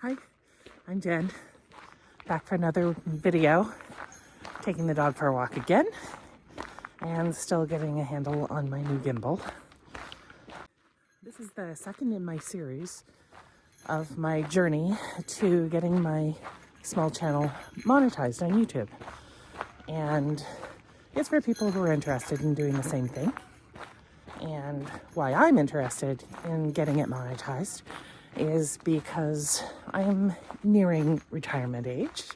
Hi, I'm Jen, back for another video, taking the dog for a walk again, and still getting a handle on my new gimbal. This is the second in my series of my journey to getting my small channel monetized on YouTube. And it's for people who are interested in doing the same thing. And why I'm interested in getting it monetized is because I'm nearing retirement age.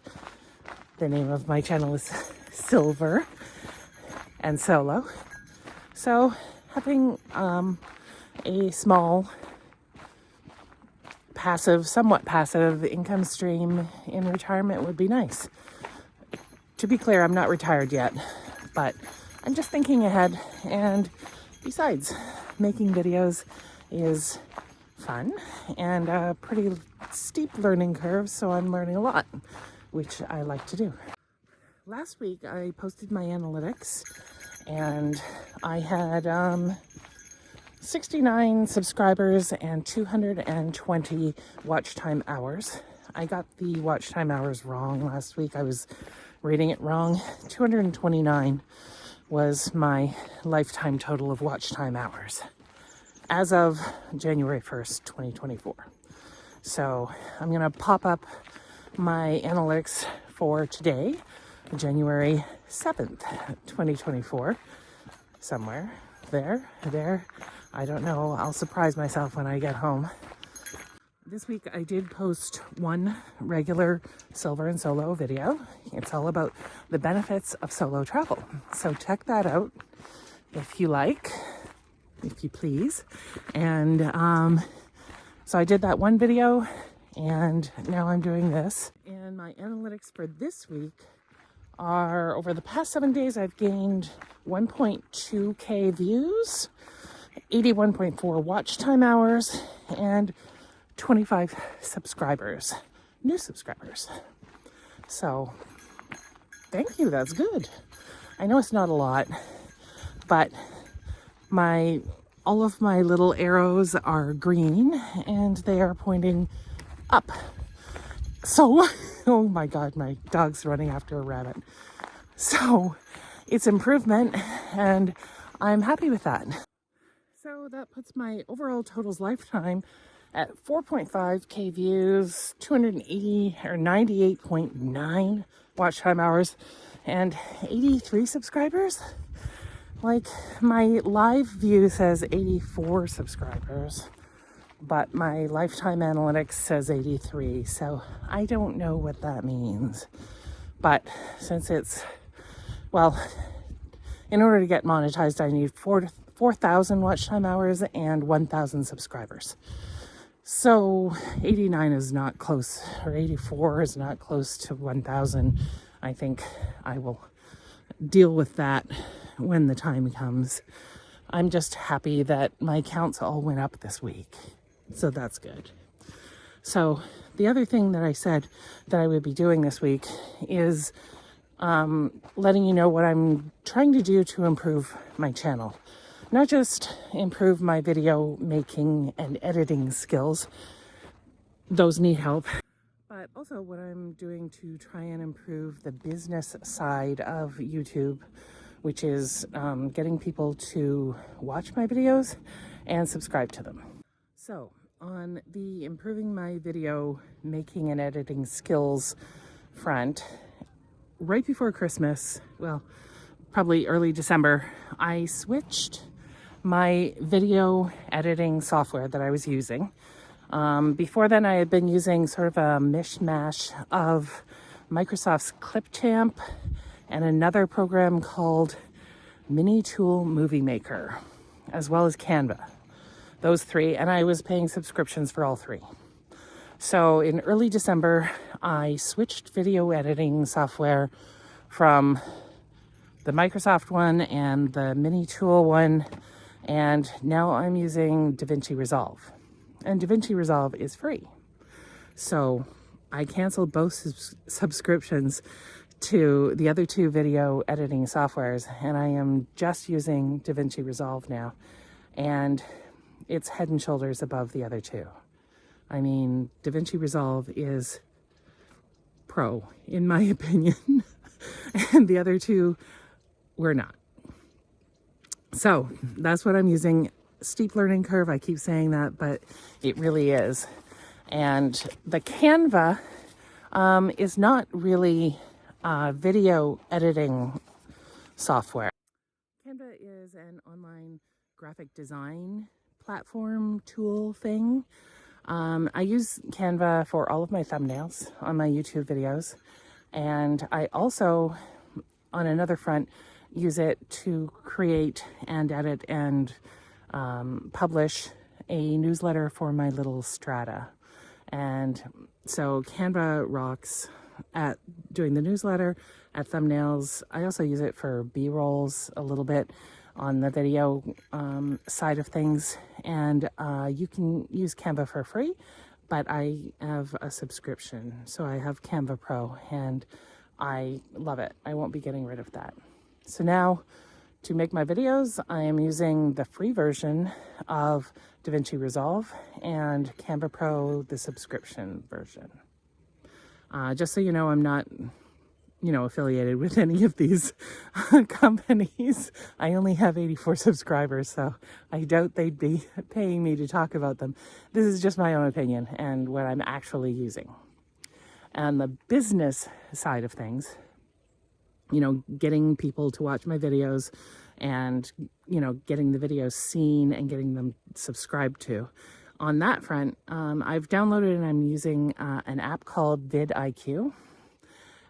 The name of my channel is Silver and Solo. So having a small somewhat passive income stream in retirement would be nice. To be clear, I'm not retired yet, but I'm just thinking ahead. And besides, making videos is fun and a pretty steep learning curve, so I'm learning a lot, which I like to do. Last week I posted my analytics and I had 69 subscribers and 220 watch time hours. I got the watch time hours wrong last week. I was reading it wrong. 229 was my lifetime total of watch time hours as of January 1st, 2024. So I'm going to pop up my analytics for today, January 7th, 2024, somewhere there. I don't know. I'll surprise myself when I get home. This week I did post one regular Silver and Solo video. It's all about the benefits of solo travel. So check that out if you like, if you please. And so I did that one video and now I'm doing this. And my analytics for this week are, over the past 7 days, I've gained 1.2K views, 81.4 watch time hours, and 25 subscribers, new subscribers. So thank you, that's good. I know it's not a lot, but all of my little arrows are green and they are pointing up. So, oh my God, my dog's running after a rabbit. So it's improvement and I'm happy with that. So that puts my overall totals lifetime at 4.5K views, 280 or 98.9 watch time hours, and 83 subscribers. Like, my live view says 84 subscribers, but my lifetime analytics says 83. So I don't know what that means. But since in order to get monetized, I need 4,000 watch time hours and 1,000 subscribers. So 89 is not close, or 84 is not close to 1,000. I think I will deal with that when the time comes. I'm just happy that my counts all went up this week. So that's good. So the other thing that I said that I would be doing this week is letting you know what I'm trying to do to improve my channel. Not just improve my video making and editing skills, those need help, but also what I'm doing to try and improve the business side of YouTube, which is getting people to watch my videos and subscribe to them. So on the improving my video making and editing skills front, right before Christmas, well, probably early December, I switched my video editing software that I was using. Before then, I had been using sort of a mishmash of Microsoft's Clipchamp and another program called Mini Tool Movie Maker, as well as Canva. Those three, and I was paying subscriptions for all three. So in early December, I switched video editing software from the Microsoft one and the Mini Tool one, and now I'm using DaVinci Resolve. And DaVinci Resolve is free. So I canceled both subscriptions to the other two video editing softwares, and I am just using DaVinci Resolve now. And it's head and shoulders above the other two. I mean, DaVinci Resolve is pro, in my opinion, and the other two were not. So that's what I'm using. Steep learning curve, I keep saying that, but it really is. And the Canva is not really video editing software. Canva is an online graphic design platform tool thing. I use Canva for all of my thumbnails on my YouTube videos. And I also, on another front, use it to create and edit and publish a newsletter for my little strata. And so Canva rocks at doing the newsletter, at thumbnails. I also use it for B-rolls a little bit on the video side of things. And you can use Canva for free, but I have a subscription. So I have Canva Pro and I love it. I won't be getting rid of that. So now to make my videos, I am using the free version of DaVinci Resolve and Canva Pro, the subscription version. Just so you know, I'm not, affiliated with any of these companies. I only have 84 subscribers, so I doubt they'd be paying me to talk about them. This is just my own opinion and what I'm actually using. And the business side of things, getting people to watch my videos and, getting the videos seen and getting them subscribed to. On that front, I've downloaded and I'm using an app called vidIQ,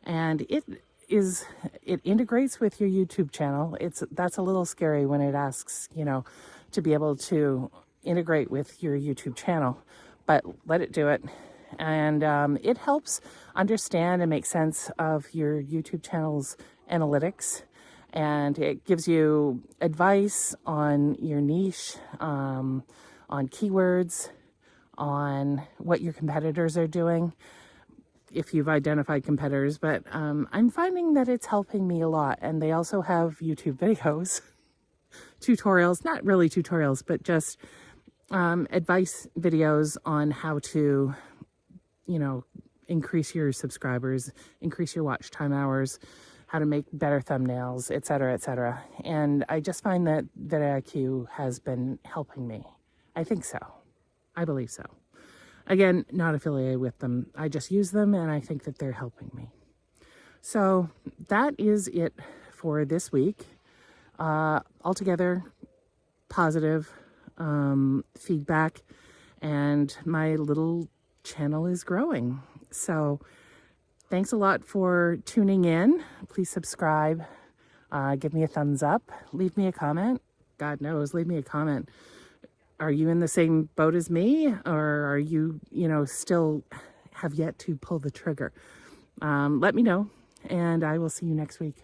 and it integrates with your YouTube channel. That's a little scary when it asks, to be able to integrate with your YouTube channel, but let it do it. And it helps understand and make sense of your YouTube channel's analytics, and it gives you advice on your niche, on keywords, on what your competitors are doing, if you've identified competitors. But I'm finding that it's helping me a lot. And they also have YouTube videos, tutorials, not really tutorials, but just advice videos on how to, increase your subscribers, increase your watch time hours, how to make better thumbnails, et cetera, et cetera. And I just find that vidIQ has been helping me. I think so. I believe so. Again, not affiliated with them. I just use them and I think that they're helping me. So that is it for this week. Altogether, positive feedback, and my little channel is growing. So thanks a lot for tuning in. Please subscribe, give me a thumbs up, leave me a comment. God knows, leave me a comment. Are you in the same boat as me, or are you, still have yet to pull the trigger? Let me know, and I will see you next week.